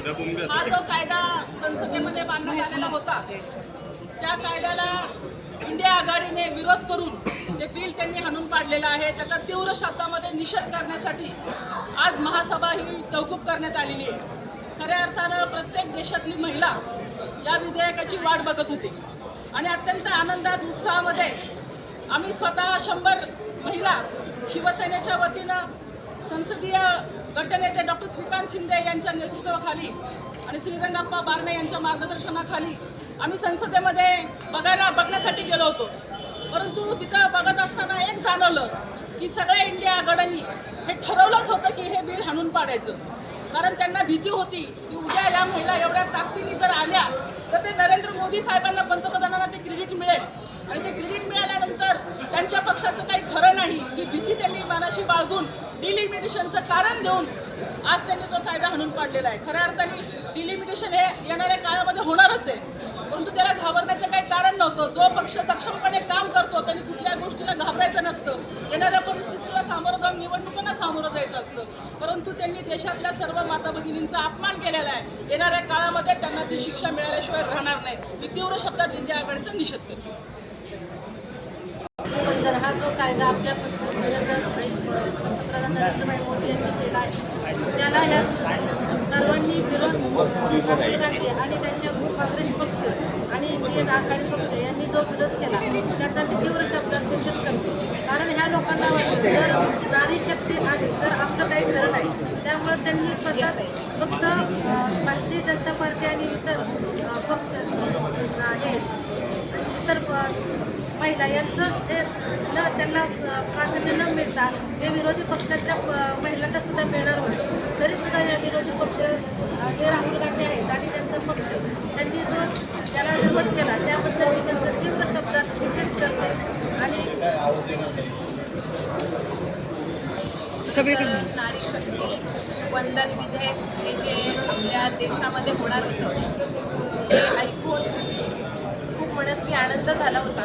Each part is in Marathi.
हा जो कायदा संसदेमध्ये मांडण्यात आलेला होता त्या कायद्याला इंडिया आघाडीने विरोध करून ते बिल त्यांनी हाणून पाडलेलं आहे। त्याचा तीव्र शब्दामध्ये निषेध करण्यासाठी आज महासभा ही तहकूब करण्यात आलेली आहे। खऱ्या अर्थानं प्रत्येक देशातली महिला या विधेयकाची वाट बघत होती आणि अत्यंत आनंदात उत्साहामध्ये आम्ही स्वतः 100 महिला शिवसेनेच्या वतीनं संसदीय गटनेते डॉक्टर श्रीकांत शिंदे यांच्या नेतृत्वाखाली आणि श्रीरंगाप्पा बारणे यांच्या मार्गदर्शनाखाली आम्ही संसदेमध्ये बघण्यासाठी गेलो होतो। परंतु तिथं बघत असताना एक जाणवलं की सगळ्या इंडिया आघाड्यांनी हे ठरवलंच होतं की हे बिल हाणून पाडायचं, कारण त्यांना भीती होती की उद्या या महिला एवढ्या ताकदीने जर आल्या तर ते नरेंद्र मोदी साहेबांना पंतप्रधानांना ते क्रेडिट मिळेल आणि ते क्रेडिट मिळाल्यानंतर त्यांच्या पक्षाचं काही खरं नाही। ही भीती त्यांनी मनाशी बाळगून डिलिमिटेशनचं कारण देऊन आज त्यांनी तो कायदा हाणून पाडलेला आहे। खऱ्या अर्थाने डिलिमिटेशन हे येणाऱ्या काळामध्ये होणारच आहे, परंतु त्याला घाबरण्याचं काही कारण नव्हतं। जो पक्ष सक्षमपणे काम करतो त्यांनी कुठल्या गोष्टीला घाबरायचं नसतं, येणाऱ्या परिस्थितीला सामोरं जाऊन निवडणुकांना सामोरं जायचं असतं, परंतु त्यांनी देशातल्या सर्व माता भगिनींचा अपमान केलेला आहे। येणाऱ्या काळामध्ये त्यांना ती शिक्षा मिळाल्याशिवाय राहणार नाही। मी तीव्र शब्दात इंडिया आघाडीचा निषेध करतो। हा जो कायदा आपल्या पंतप्रधान नरेंद्र मोदी यांनी केला आहे त्याला ह्या सर्वांनी विरोध राहुल गांधी आणि त्यांच्या काँग्रेस पक्ष आणि इंडियन आघाडी पक्ष यांनी जो विरोध केला त्याचा मी तीव्र शब्दात निषेध करते। कारण ह्या लोकांना जर नारी शक्ती आली तर आपलं काही खरं नाही। त्यामुळे त्यांनी स्वतः फक्त भारतीय जनता पार्टी आणि इतर पक्ष हे इतर महिला यांचंच हे त्यांना प्राधान्य न मिळता हे विरोधी पक्षाच्या महिलांना सुद्धा मिळणार होते। तरीसुद्धा या विरोधी पक्ष जे राहुल गांधी आहेत आणि त्यांचा पक्ष त्यांनी जो त्याला विरोध केला त्याबद्दल मी त्यांचा तीव्र शब्दात निषेध करते। आणि नारी शक्ती वंदन विधेयक हे जे आपल्या देशामध्ये होणार होतं ते ऐकून खूप मनस्वी आनंद झाला होता,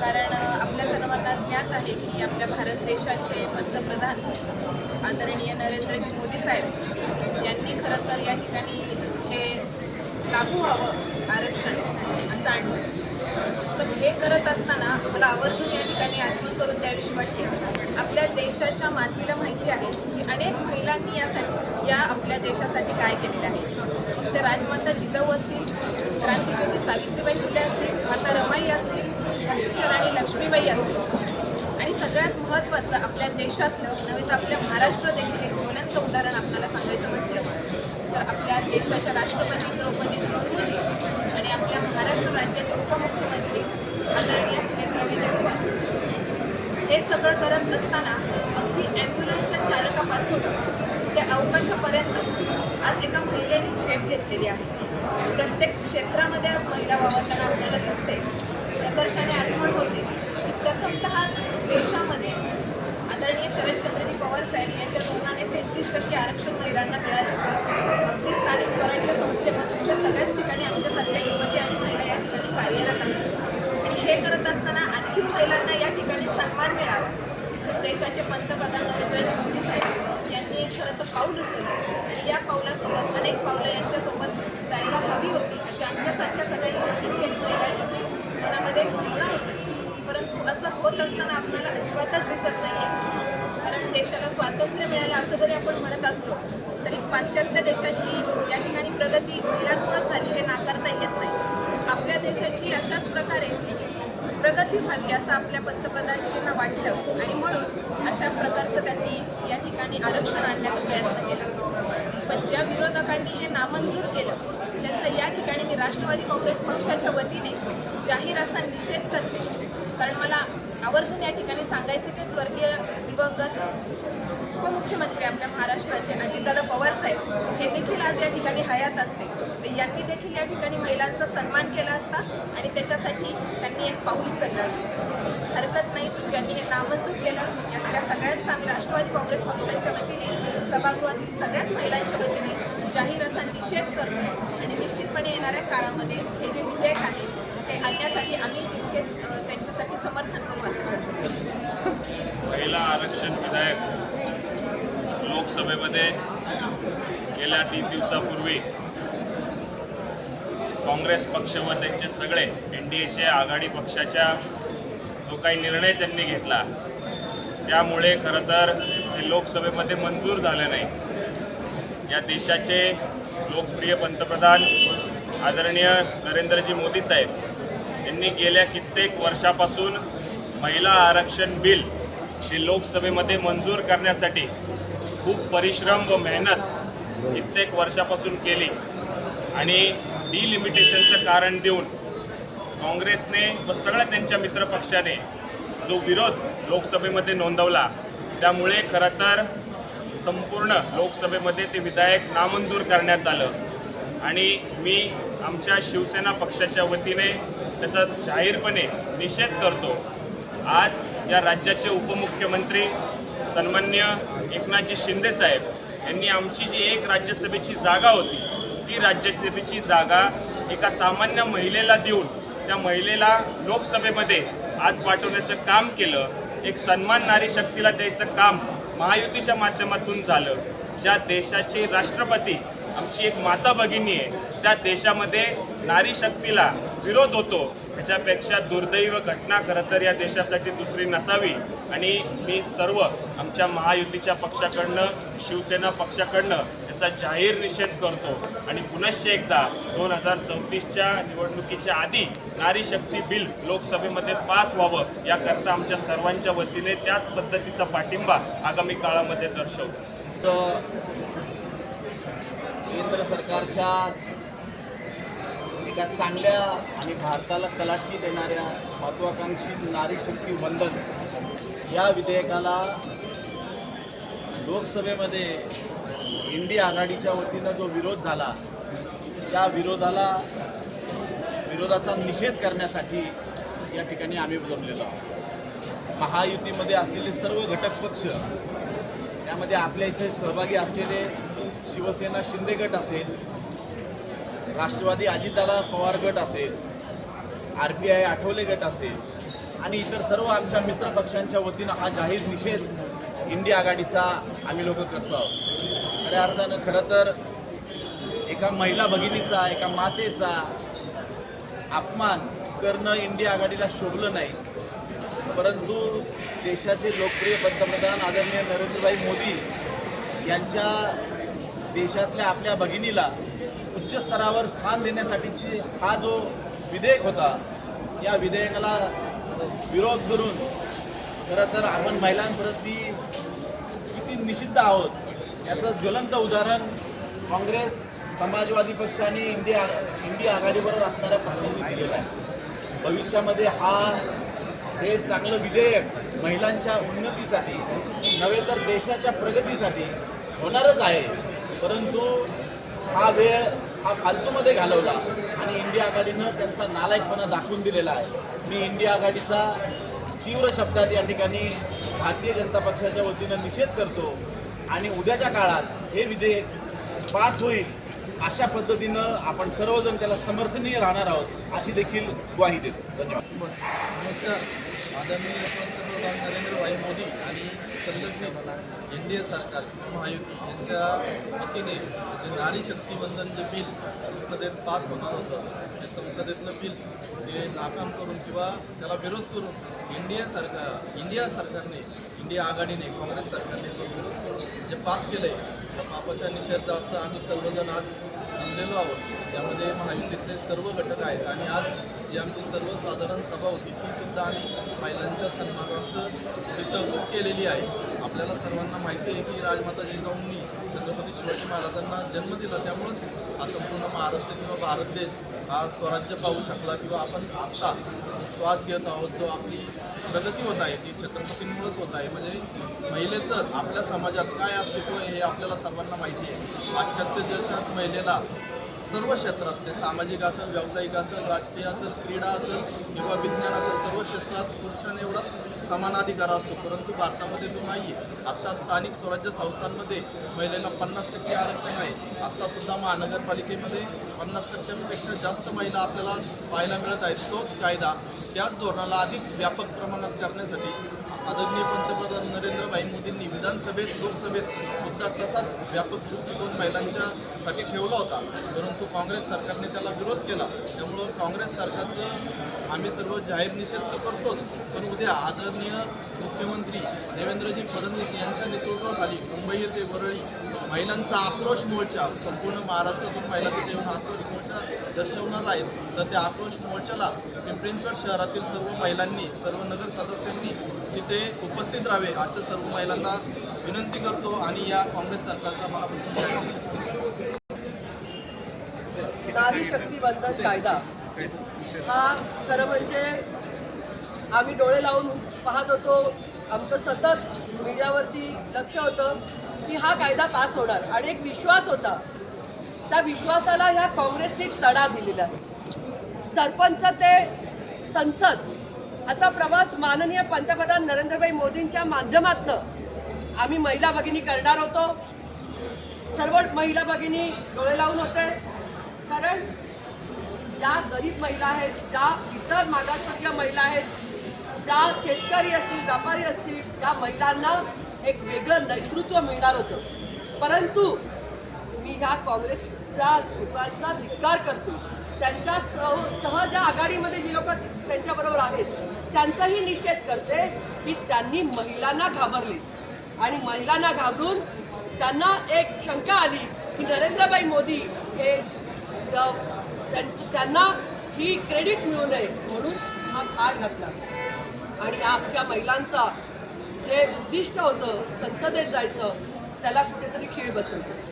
कारण आपल्या सर्वांना ज्ञात आहे की आपल्या भारत देशाचे पंतप्रधान आदरणीय नरेंद्रजी मोदी साहेब यांनी खरं तर या ठिकाणी हे लागू व्हावं आरक्षण असं आणलं। पण हे करत असताना मला आवर्जून या ठिकाणी आठवण करून द्यावीशी वाटते, आपल्या देशाच्या मातीला माहिती आहे की अनेक महिलांनी या आपल्या देशासाठी काय केलेलं आहे। मग ते राजमाता जिजाऊ असतील, क्रांतिज्योती सावित्रीबाई फुले असतील, माता रमाई असतील, झाशीच्या राणी लक्ष्मीबाई असतील आणि सगळ्यात महत्त्वाचं आपल्या देशातलं नव्हे तर आपल्या महाराष्ट्र देखील एक ज्वलंत उदाहरण आपल्याला सांगायचं म्हटलं तर आपल्या देशाच्या राष्ट्रपती द्रौपदी मुर्मूजी आणि आपल्या महाराष्ट्र राज्याचे उपमुख्यमंत्री आदरणीय सुनेत्राबाई पवार हे सगळं करत असताना अगदी ॲम्ब्युलन्सच्या चालकापासून ते अवकाशापर्यंत आज एका महिलेने झेप घेतलेली आहे। प्रत्येक क्षेत्रामध्ये आज महिला वावरताना आपल्याला दिसते। प्रकर्षाने आठवण होते की प्रथमतः देशामध्ये आदरणीय शरदचंद्रजी पवार साहेब यांच्या धोरणाने 33% आरक्षण महिलांना मिळालं। अगदी स्थानिक स्वराज्य संस्थेपासून तर सगळ्याच ठिकाणी आमच्यासारख्या युवती आणि महिला या ठिकाणी कार्यरत आहेत आणि हे करत असताना आणखी महिलांना या ठिकाणी सन्मान मिळावा। देशाचे पंतप्रधान नरेंद्र मोदी साहेब यांनी खरं तर पाऊल उचललं आणि या पावलासोबत अनेक पावलं यांच्यासोबत जायला हवी होती अशी आमच्यासारख्या सगळ्या युवतींची आणि महिलांची मनामध्ये भावना होती। परंतु असं होत असताना आपल्याला अजिबातच दिसत नाही आहे, कारण देशाला स्वातंत्र्य मिळालं असं जरी आपण म्हणत असलो तरी पाश्चात्य देशाची या ठिकाणी प्रगती महिलांमुळेच झाली हे नाकारता येत नाही। आपल्या देशाची अशाच प्रकारे प्रगती व्हावी असं आपल्या पंतप्रधानांना वाटलं आणि म्हणून अशा प्रकारचं त्यांनी या ठिकाणी आरक्षण आणण्याचा प्रयत्न केला। पण ज्या विरोधकांनी हे नामंजूर केलं त्यांचा या ठिकाणी मी राष्ट्रवादी काँग्रेस पक्षाच्या वतीने जाहीर असा निषेध करते, कारण मला आवर्जून या ठिकाणी सांगायचं की स्वर्गीय दिवंगत उपमुख्यमंत्री आपल्या महाराष्ट्राचे अजितदादा पवार साहेब हे देखील आज या ठिकाणी हयात असते तर यांनी देखील या ठिकाणी महिलांचा सन्मान केला असता आणि त्याच्यासाठी त्यांनी एक पाऊल उचललं असतं। हरकत नाही, पण ज्यांनी हे नामंजूर केलं यातल्या सगळ्यांचा आम्ही राष्ट्रवादी काँग्रेस पक्षांच्या वतीने सभागृहातील सगळ्याच महिलांच्या वतीने जाहीर असा निषेध करतोय आणि निश्चितपणे येणाऱ्या काळामध्ये हे जे विधेयक आहे ते आणण्यासाठी आम्ही तितकेच त्यांच्यासाठी समर्थन करू असं शकतो। महिला आरक्षण विधेयक लोकसभेमध्ये गेल्या 3 दिवसापूर्वी काँग्रेस पक्ष व त्यांचे सगळे NDAचे आघाडी पक्षाच्या जो काही निर्णय त्यांनी घेतला त्यामुळे खरं तर ते लोकसभेमध्ये मंजूर झालं नाही। या देशाचे लोकप्रिय पंतप्रधान आदरणीय नरेंद्रजी मोदी साहेब यांनी गेल्या कित्येक वर्षापासून महिला आरक्षण बिल हे लोकसभेमध्ये मंजूर करण्यासाठी खूप परिश्रम व मेहनत कित्येक वर्षापासून केली आणि डिलिमिटेशनचं कारण देऊन काँग्रेसने व सगळ्या त्यांच्या मित्रपक्षाने जो विरोध लोकसभेमध्ये नोंदवला त्यामुळे खरं तर संपूर्ण लोकसभेमध्ये ते विधेयक नामंजूर करण्यात आलं आणि मी आमच्या शिवसेना पक्षाच्या वतीने त्याचा जाहीरपणे निषेध करतो। आज या राज्याचे उपमुख्यमंत्री सन्माननीय एकनाथजी शिंदे साहेब यांनी आमची जी एक राज्यसभेची जागा होती ती राज्यसभेची जागा एका सामान्य महिलेला देऊन त्या महिलेला लोकसभेमध्ये आज पाठवण्याचं काम केलं। एक सन्मान नारी शक्तीला द्यायचं काम महायुतीच्या माध्यमातून झालं। ज्या देशाचे राष्ट्रपती आमची एक माता भगिनी आहे त्या देशामध्ये नारी शक्तीला विरोध होतो ह्याच्यापेक्षा दुर्दैव घटना खरं तर या देशासाठी दुसरी नसावी आणि मी सर्व आमच्या महायुतीच्या पक्षाकडनं शिवसेना पक्षाकडनं त्याचा जाहीर निषेध करतो आणि पुनश्च एकदा 2034च्या निवडणुकीच्या आधी नारी शक्ती बिल लोकसभेमध्ये पास व्हावं याकरता आमच्या सर्वांच्या वतीने त्याच पद्धतीचा पाठिंबा आगामी काळामध्ये दर्शवतो। केंद्र सरकारच्या एका चांगल्या आणि भारताला कलाटणी देणाऱ्या महत्त्वाकांक्षी नारी शक्ती वंदन या विधेयकाला लोकसभेमध्ये इंडिया आघाडीच्या वतीनं जो विरोध झाला त्या विरोधाचा निषेध करण्यासाठी या ठिकाणी आम्ही जमलेलो आहोत। महायुतीमध्ये असलेले सर्व घटक पक्ष त्यामध्ये आपल्या इथे सहभागी असलेले शिवसेना शिंदे गट असेल, राष्ट्रवादी अजितदादा पवार गट असेल, RPI आठवले गट असेल आणि इतर सर्व आमच्या मित्र पक्षांच्या वतीनं हा जाहीर निषेध इंडिया आघाडीचा आम्ही लोक करतो आहोत। खऱ्या अर्थानं खरं तर एका महिला भगिनीचा एका मातेचा अपमान करणं इंडिया आघाडीला शोभलं नाही, परंतु देशाचे लोकप्रिय पंतप्रधान आदरणीय नरेंद्रभाई मोदी यांच्या देशातल्या आपल्या भगिनीला उच्च स्तरावर स्थान देण्यासाठीची हा जो विधेयक होता या विधेयकाला विरोध करून खरं तर आपण महिलांप्रती किती निषिद्ध आहोत याचं ज्वलंत उदाहरण काँग्रेस, समाजवादी पक्ष आणि इंडिया आघाडीबरोबर असणाऱ्या पक्षांनी दिलेलं आहे। भविष्यामध्ये हे चांगलं विधेयक महिलांच्या उन्नतीसाठी नव्हे तर देशाच्या प्रगतीसाठी होणारच आहे, परंतु हा वेळ फालतूमध्ये घालवला आणि इंडिया आघाडीनं त्यांचा नालायकपणा दाखवून दिलेला आहे। मी इंडिया आघाडीचा तीव्र शब्दात या ठिकाणी भारतीय जनता पक्षाच्या वतीनं निषेध करतो आणि उद्याच्या काळात हे विधेयक पास होईल अशा पद्धतीनं आपण सर्वजण त्याला समर्थनीय राहणार आहोत अशी देखील ग्वाही देतो। धन्यवाद। नमस्कार। आदरणीय पंतप्रधान नरेंद्रभाई मोदी आणि संलग्न NDA सरकार महायुती यांच्या वतीने जे नारी शक्ती वंदन जे बिल संसदेत पास होणार होतं ते संसदेतलं बिल हे नाकाम करून किंवा त्याला विरोध करून इंडिया सरकारने इंडिया आघाडीने काँग्रेस सरकारने जो विरोध करून जे पाप केलं आहे त्या पापाच्या निषेधार्थ आम्ही सर्वजण आज जमलेलो आहोत। त्यामध्ये महायुतीतले सर्व घटक आहेत आणि आज जी आमची सर्वसाधारण सभा होती तीसुद्धा आम्ही महिलांच्या सन्मानार्थ तिथं बुक केलेली आहे। आपल्याला सर्वांना माहिती आहे की राजमाता जिजाऊंनी छत्रपती शिवाजी महाराजांना जन्म दिला, त्यामुळंच हा संपूर्ण महाराष्ट्र किंवा भारत देश हा स्वराज्य पाहू शकला किंवा आपण आत्ता श्वास घेत आहोत। जो आपली प्रगती होत आहे ती छत्रपतींमुळेच होत आहे। म्हणजे महिलेचं आपल्या समाजात काय अस्तित्व आहे हे आपल्याला सर्वांना माहिती आहे। पाश्चात्य देशात महिलेला सर्व क्षेत्रात ते सामाजिक असेल, व्यावसायिक असेल, राजकीय असेल, क्रीडा असेल किंवा विज्ञान असेल सर्व क्षेत्रात पुरुषांना एवढाच समान अधिकार असतो, परंतु भारतामध्ये तो नाही आहे। आत्ता स्थानिक स्वराज्य संस्थांमध्ये महिलेला 50% आरक्षण आहे। आत्तासुद्धा महानगरपालिकेमध्ये 50%पेक्षा जास्त महिला आपल्याला पाहायला मिळत आहेत। तोच कायदा त्याच धोरणाला अधिक व्यापक प्रमाणात करण्यासाठी आदरणीय पंतप्रधान नरेंद्रभाई मोदींनी विधानसभेत लोकसभेत सुद्धा तसाच व्यापक दृष्टिकोन महिलांच्यासाठी ठेवला होता, परंतु काँग्रेस सरकारने त्याला विरोध केला. त्यामुळं काँग्रेस सरकारचं आम्ही सर्व जाहीर निषेध तर करतोच, पण उद्या आदरणीय मुख्यमंत्री देवेंद्रजी फडणवीस यांच्या नेतृत्वाखाली मुंबई येथे वरळी महिलांचा आक्रोश मोर्चा संपूर्ण महाराष्ट्रातून महिला तिथे येऊन आक्रोश मोर्चा दर्शवणार आहेत. तर त्या आक्रोश मोर्चाला पिंपरी चिंचवड शहरातील सर्व महिलांनी, सर्व नगर सदस्यांनी तिथे उपस्थित राहावे असे सर्व महिलांना विनंती करतो आणि या काँग्रेस सरकारचा मनापासून निषेध करतो. नारी शक्ती वंदन कायदा हा खरं म्हणजे आम्ही डोळे लावून पाहत होतो. आमचं सतत मीडियावरती लक्ष होतं की हा कायदा पास होणार आणि एक विश्वास होता. त्या विश्वासाला ह्या काँग्रेसने तडा दिलेला आहे. सरपंच ते संसद असा प्रवास माननीय पंतप्रधान नरेंद्रभाई मोदींच्या माध्यमातून आम्ही महिला भगिनी करणार होतो. सर्व महिला भगिनी डोळे लावून होते, कारण ज्या गरीब महिला आहेत, ज्या इतर मागासवर्गीय महिला आहेत, ज्या शेतकरी असतील, व्यापारी असतील, या महिलांना एक वेगळं नेतृत्व मिळणार होतं. परंतु मी ह्या काँग्रेसच्या लोकांचा धिक्कार करतो. त्यांच्या सह ज्या आघाडीमध्ये जी लोक त्यांच्याबरोबर आहेत त्यांचाही निषेध करते की त्यांनी महिलांना घाबरले आणि महिलांना घाबरून त्यांना एक शंका आली की नरेंद्रभाई मोदी हे त्यांना ही क्रेडिट मिळू नये म्हणून हा घाट घातला. आणि आमच्या महिलांचा जे उद्दिष्ट होतं संसदेत जायचं त्याला कुठेतरी खीळ बसवतो.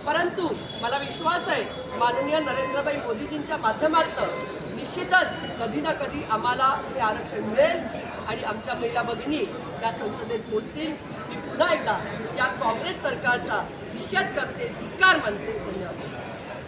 परंतु मला विश्वास आहे माननीय नरेंद्रभाई मोदीजींच्या माध्यमातून निश्चितच कधी ना कधी आम्हाला हे आरक्षण मिळेल आणि आमच्या महिला भगिनी या संसदेत पोहोचतील. मी पुन्हा एकदा या काँग्रेस सरकारचा निषेध करते, धिक्कार मानते. धन्यवाद.